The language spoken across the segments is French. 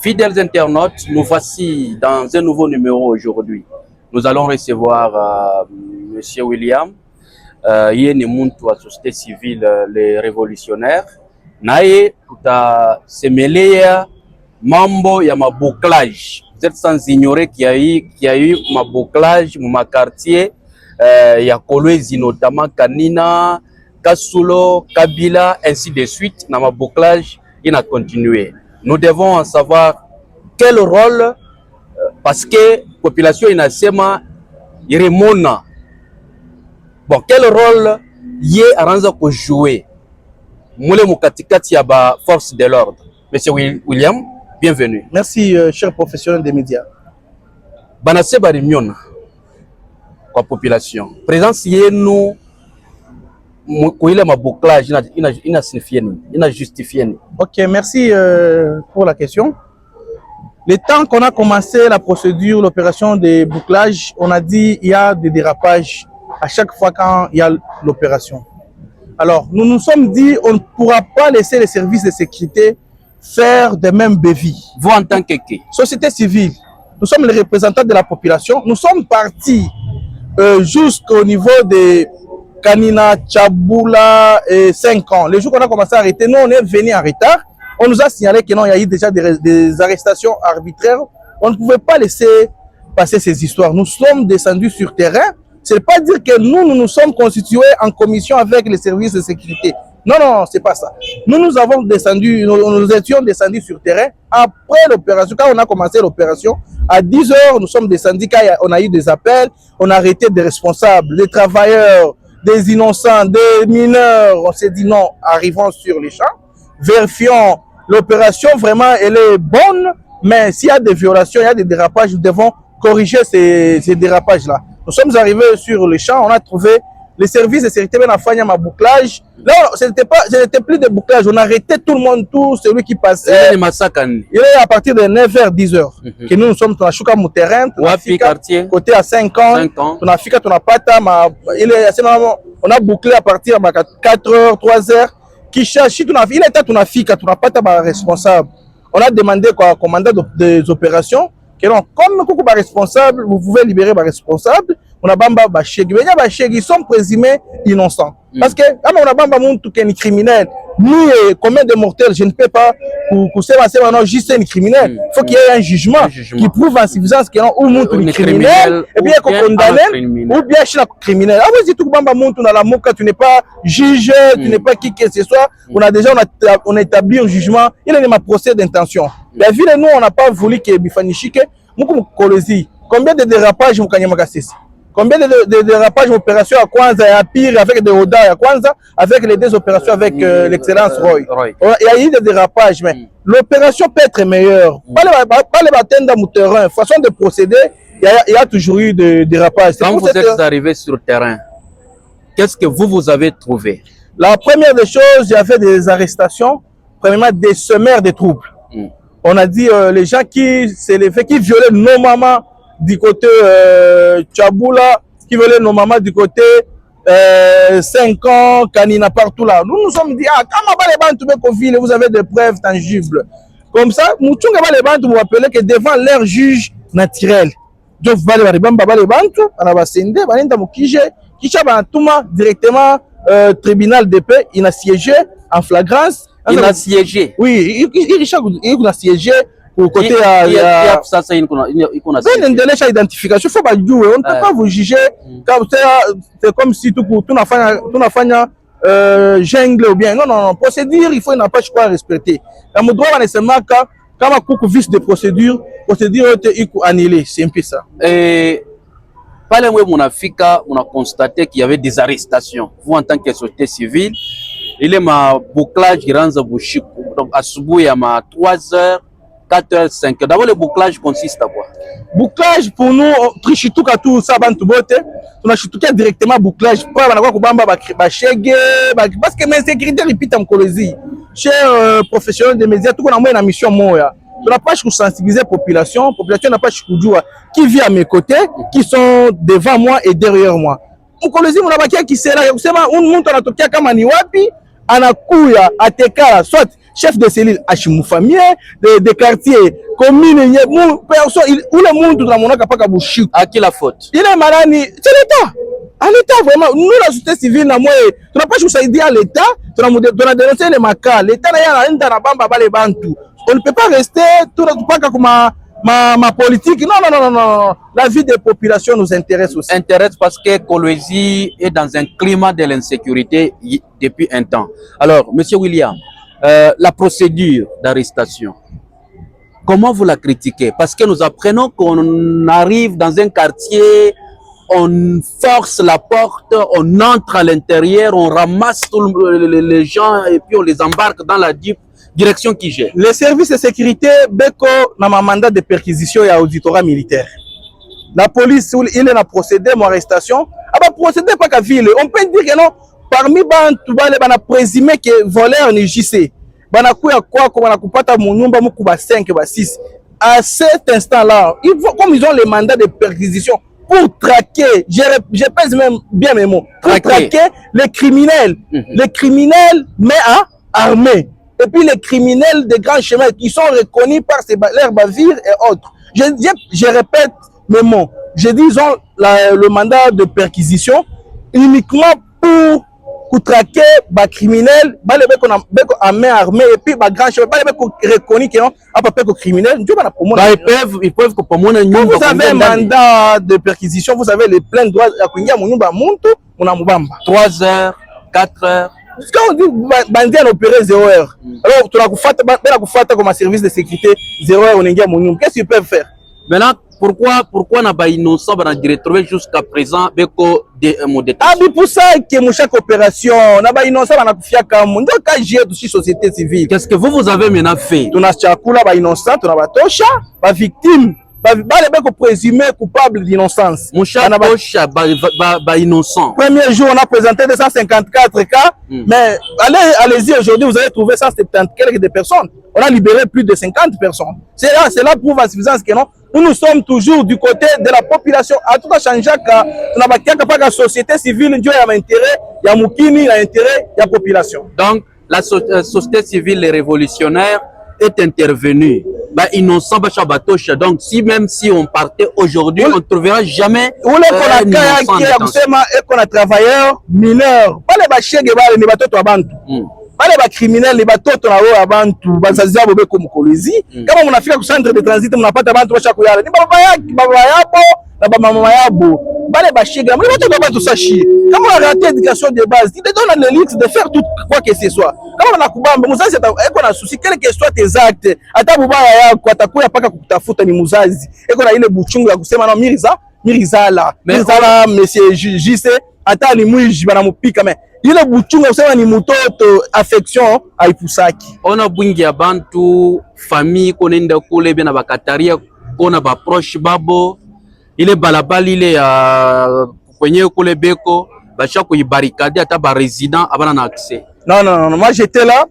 Fidèles internautes, nous voici dans un nouveau numéro aujourd'hui. Nous allons recevoir Monsieur William, yeye muntu wa société civile les révolutionnaires. Naye tutasemelea mambo ya mabouclage. Vous êtes sans ignorer qu'il y a eu mabouclage dans ma quartier, ya Kolwezi notamment Kanina, Kasulo, Kabila, ainsi de suite. Na mabouclage, il a continué. Nous devons en savoir quel rôle, parce que la population inasema iremona. Bon, quel rôle y est aranza ko jouer moule mukatikati ya ba force de l'ordre. Monsieur William, bienvenue. Merci, cher professionnel des médias. Banase barimiona kwa population. Présence yenu kuile mabouclage ina signifié ni, ina justifié ni. Ok, merci pour la question. Le temps qu'on a commencé la procédure, l'opération de bouclage, on a dit il y a des dérapages à chaque fois quand il y a l'opération. Alors, nous nous sommes dit on ne pourra pas laisser les services de sécurité faire de mêmes bévies. Vous en tant que société civile, nous sommes les représentants de la population. Nous sommes partis jusqu'au niveau de Kanina, Tchaboula et 5 ans. Les jours qu'on a commencé à arrêter, nous on est venus en retard. On nous a signalé qu'il y a eu déjà des arrestations arbitraires. On ne pouvait pas laisser passer ces histoires. Nous sommes descendus sur terrain. Ce n'est pas dire que nous sommes constitués en commission avec les services de sécurité. Non, non, c'est pas ça. Nous avons descendu, nous étions descendus sur terrain après l'opération. Quand on a commencé l'opération, à 10 heures, nous sommes descendus quand on a eu des appels, on a arrêté des responsables, des travailleurs, des innocents, des mineurs. On s'est dit non, arrivons sur les champs, vérifions l'opération, vraiment, elle est bonne, mais s'il y a des violations, il y a des dérapages, nous devons corriger ces dérapages-là. Nous sommes arrivés sur les champs, on a trouvé les services de sécurité, bien à ma bouclage. Là, ce n'était plus de bouclage, on arrêtait tout le monde, tout celui qui passait. Il est à partir de 9h, 10h que nous sommes dans le terrain, côté à 5 ans, on a bouclé à partir de 4h, 3h. Il était responsable. On a demandé au commandant des opérations que non, comme nous sommes responsables, vous pouvez libérer les responsables. On a bamba ils sont présumés innocents. Parce que quand on a bambamuntu qui est criminel, ni combien de mortels, je ne peux pas pour c'est non juste un criminel. Il faut qu'il y ait un jugement qui prouve en suffisance que non oumuntu criminel et bien qu'on condamne ou bien chez criminel. Ah oui, si tout bambamuntu dans la moka, tu n'es pas juge, tu n'es pas qui que ce soit. On a déjà on a établi un jugement, il est ma procès d'intention. La ville nous on n'a pas voulu que Bifanishike muku Kolwezi. Combien de dérapages vous kanyama kasisi? Combien de dérapages opérations à Kwanza et à Pire avec des Oda à Kwanza avec les deux opérations avec l'excellence Roy. Il y a eu des dérapages, mais l'opération peut être meilleure. Pas les baptêmes dans mon terrain, façon de procéder, il y a toujours eu des dérapages. Quand vous êtes arrivé sur le terrain, qu'est-ce que vous avez trouvé? La première des choses, il y avait des arrestations, premièrement des semeurs de troubles. On a dit les gens qui s'élevaient, qui violaient nos mamans du côté Tchaboula, qui violaient nos mamans du côté 5 ans, Kanina, partout là. Nous nous sommes dit, ah, quand vous avez des preuves tangibles. Comme ça, nous vous rappelez que devant leur juge naturel, directement tribunal de paix, il a siégé en flagrance. Il a siégé. Oui, il a siégé au côté identification. Faut pas jouer. On ne peut pas vous juger. C'est comme si tout n'a pas jungle ou bien. Non, non, non. Procédure, il faut une approche quoi respecter. La droit, on est seulement quand un coup vice de procédure est annulé. C'est un peu ça. Et par le on a constaté qu'il y avait des arrestations. Vous, en tant que société civile, il est ma bouclage qui rend donc à Subuya ma 3h, 4h, 5h. D'abord, le bouclage consiste à quoi? Bouclage pour nous, trichituka tout ça, bantubote. On a chituka directement bouclage. Parce que mes sécurité répète en Kolwezi. Cher professionnel des médias, tout le monde a une mission moya. On n'a pas pour sensibiliser la population n'a pas qui vit à mes côtés, qui sont devant moi et derrière moi. On Kolwezi, on a pas qui c'est là, on monte à la tokia comme Aniwapi, anakuya, atekala, soit chef de cellule achimufamie de quartier commune personne ule muntu tunamonaka paka bushiku. À qui la faute? Il est malani, c'est l'État. À l'État vraiment, nous la société civile na moi, tu n'as pas choisi dire à l'État, tu as dénoncé les makas. L'État na bamba ba les bantu. On ne peut pas rester tout pas comme ma politique. Non. La vie des populations nous intéresse aussi. Intéresse parce que Kolwezi est dans un climat de l'insécurité depuis un temps. Alors, Monsieur William, la procédure d'arrestation, comment vous la critiquez? Parce que nous apprenons qu'on arrive dans un quartier, on force la porte, on entre à l'intérieur, on ramasse tous les gens et puis on les embarque dans la direction qui gère. Les services de sécurité, Beko n'a ma mandat de perquisition et auditorat militaire. La police, il a procédé à mon arrestation. Ah bah procédé pas qu'à ville. On peut dire que non, parmi bantu bale bana présumé que voleur ni JC. Bana kuya quoi comme bana kupata mon nyumba muku ba 5 ba 6. À cet instant-là, comme ils ont les mandats de perquisition pour traquer, je pèse même bien mes mots, pour traquer les criminels. Les criminels mais armés. Et puis les criminels de grands chemins qui sont reconnus par leurs bavires et autres. Je répète mes mots. Je dis ils ont le mandat de perquisition uniquement pour traquer les criminels, les main armée et puis les grands chemins, les reconnus qui ont à peu près les criminels. Ils peuvent quand vous avez un mandat de perquisition, vous avez les pleins droits à 3 heures, 4 heures. Quand on dit bandit à opérer 0 heure, alors tu as comme un service de sécurité 0 heure, on est qu'est-ce qu'ils peuvent faire? Maintenant, pourquoi n'a pas innocent retrouvé jusqu'à présent beko de ah mais pour ça que mon chaque opération n'a pas innocent na kufia comme donc quand j'ai aussi société civile. Qu'est-ce que vous avez maintenant fait? Tu n'as chakula ba innocent, tu n'as pas tosha, ba victime. Beko présumé coupable d'innocence. Mon cher Tosha, innocent. Premier jour, on a présenté 254 cas, mais allez-y aujourd'hui, vous allez trouver 170 quelques de personnes. On a libéré plus de 50 personnes. C'est là prouve à suffisance que non. Nous sommes toujours du côté de la population. À tout à changer, on a pas la société civile, il y a intérêt, il y a Moukini, il y a intérêt, il y a population. Donc, la société civile, les révolutionnaires, est intervenu. Innocent Batosha. Donc même si on partait aujourd'hui, on ne trouvera jamais un travailleur mineur. Pas les bachègues, les bateaux à Bantu. Pas les criminels, les bateaux à Bantu. Bazazia Bobé comme Kolwezi. Comme on a fait au centre de transit, on n'a pas de Bantu à chaque fois. Ni Babayabo, la Bamamayabo. Pas les bachègues, mais les bateaux à Bantu sachi. Comme on a raté l'éducation de base, il te donne le luxe de faire tout quoi que ce soit. Kama nakubamba muzazi eko na susi quel que soit tes actes hata bubaya yako atakuya paka kutafuta ni muzazi eko na ile buchungu ya kusema no mirizala monsieur JC hata ni mwiji banamupika mais ile buchungu ya kusema ni mtoto affection haipusaki. Ona bwingi ya bantu famille konenda kule bena bakataria kona ba proche babo ile balabali ile ya kwenye kule beko basha kuibarikade hata ba resident abana na accès. Non, moi j'étais là,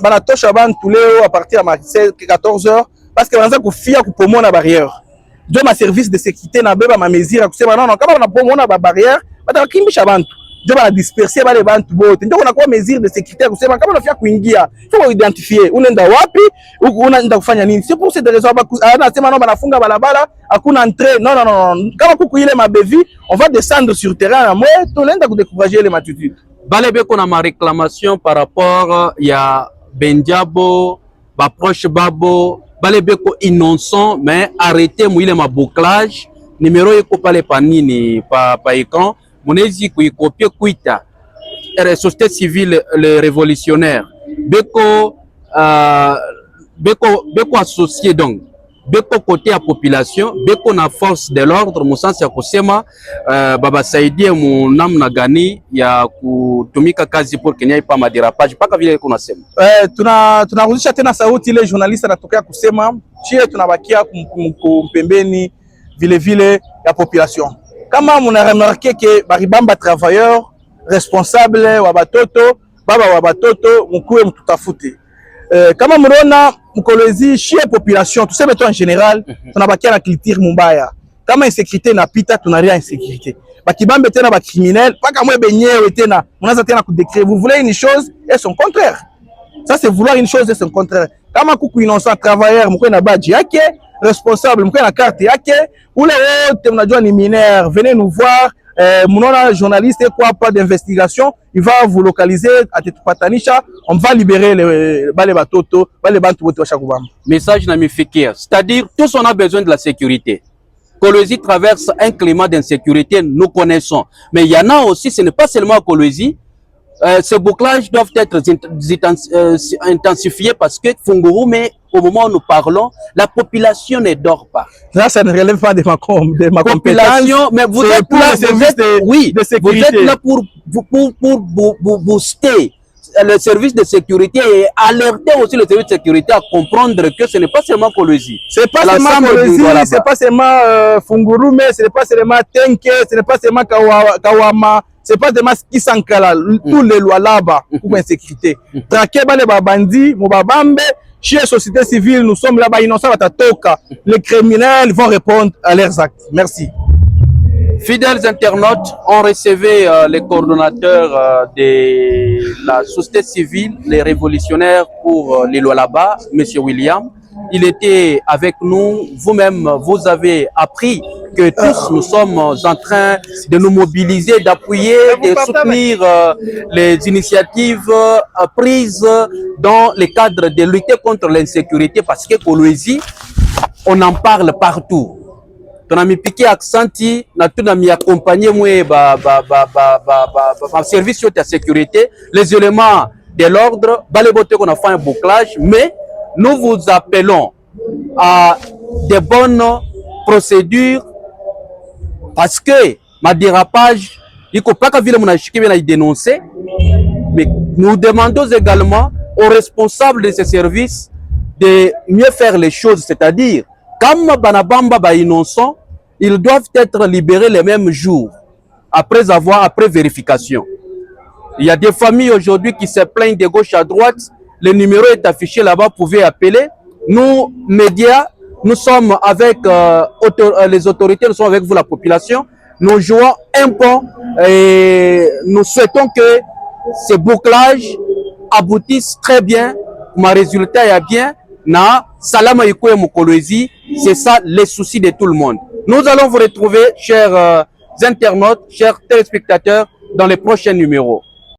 banatosha bantu leo à partir de 14h parce que banza kufia kupomona na barrière. Ndio ma service de sécurité na beba ma mesure kusema non kama banapomona ba barrière batakimbisha bantu. Ndio bana disperser bale bantu bote. Ndio kuna kwa mesure de sécurité kusema kama unafia kuingia, faut identifier unaenda wapi, unaenda kufanya nini. C'est pour cette raison anasema non banafunga balabala, hakuna entrée. Non. Kama kuku ile mabevi, on va descendre sur terrain na moi, tunaenda kudécourager les matitudes. Balebe qu'on a ma réclamation par rapport ya Bendiabo, ba proche babo, balebe ko innocent mais arrêtez mouille ma bouclage numéro yeko pale panini pa écran monezi ku copier kuita société civile les révolutionnaires beko associé donc beko côté à population beko na force de l'ordre musansi ya kusema baba saidie mu namna gani ya kutumika kazi pour Kenya ipa madirapage paka vile kuna sema tunarudisha tena sauti ile journaliste anatokea kusema chie tunabakia kumpembeni vile ya population kama muna remarqué que baribamba travailleur responsable wa batoto baba wa batoto mkuwe mtutafute kama mnaona Mkolwezi chie population tuseme tu en général tunabakia na culture mbaya kama insécurité inapita tunaria insécurité bakibambe tena ba criminel paka mwe benyewe tena mnaanza tena kudécrire vous voulez une chose et son contraire Ça, c'est vouloir une chose et son contraire. Quand je suis innocent, travailleur, je suis un badge, responsable, je suis une carte, ou les autres, mineurs, venez nous voir. Mon journaliste, quoi, pas d'investigation, il va vous localiser à Tetupatanisha, on va libérer les batoto, les bantu chaque fois. Message Nami Fekir, c'est-à-dire tous on a besoin de la sécurité. Kolwezi traverse un climat d'insécurité, nous connaissons. Mais il y en a aussi, ce n'est pas seulement à Kolwezi. Ces bouclages doivent être intensifiés parce que Funguru, mais au moment où nous parlons, la population ne dort pas. Là, ça ne relève pas de ma compétence. Mais vous êtes là, vous êtes là pour booster le service de sécurité et alerter aussi le service de sécurité à comprendre que ce n'est pas seulement Kolwezi. C'est pas seulement Kolwezi, c'est pas seulement Funguru, mais ce n'est pas seulement Tenke, ce n'est pas seulement Kawama. C'est pas seulement Kisankala, tous les lois là-bas pour l'insécurité. Traquer les bandits, Mobabambe, chez la société civile, nous sommes là-bas, innocents, les criminels vont répondre à leurs actes. Merci. Fidèles internautes, on recevait les coordonnateurs de la société civile, les révolutionnaires pour les lois là-bas, M. William. Il était avec nous. Vous-même, vous avez appris que tous nous sommes en train de nous mobiliser, d'appuyer, de soutenir les initiatives prises dans le cadre de lutter contre l'insécurité parce que Kolwezi, on en parle partout. On a mis piqué accenti, on a mis accompagné service de sécurité, les éléments de l'ordre, qu'on a fait un bouclage, mais nous vous appelons à des bonnes procédures parce que ma dérapage, il ne faut pas que dénoncer, mais nous demandons également aux responsables de ces services de mieux faire les choses, c'est-à-dire, comme Banabamba ba innocent, ils doivent être libérés les mêmes jours, après vérification. Il y a des familles aujourd'hui qui se plaignent de gauche à droite, le numéro est affiché là-bas, vous pouvez appeler. Nous, médias, nous sommes avec les autorités, nous sommes avec vous, la population. Nous jouons un pont et nous souhaitons que ce bouclage aboutisse très bien. Ma résultat est bien. Na Salama Ikoye Kolwezi, c'est ça les soucis de tout le monde. Nous allons vous retrouver, chers internautes, chers téléspectateurs, dans les prochains numéros.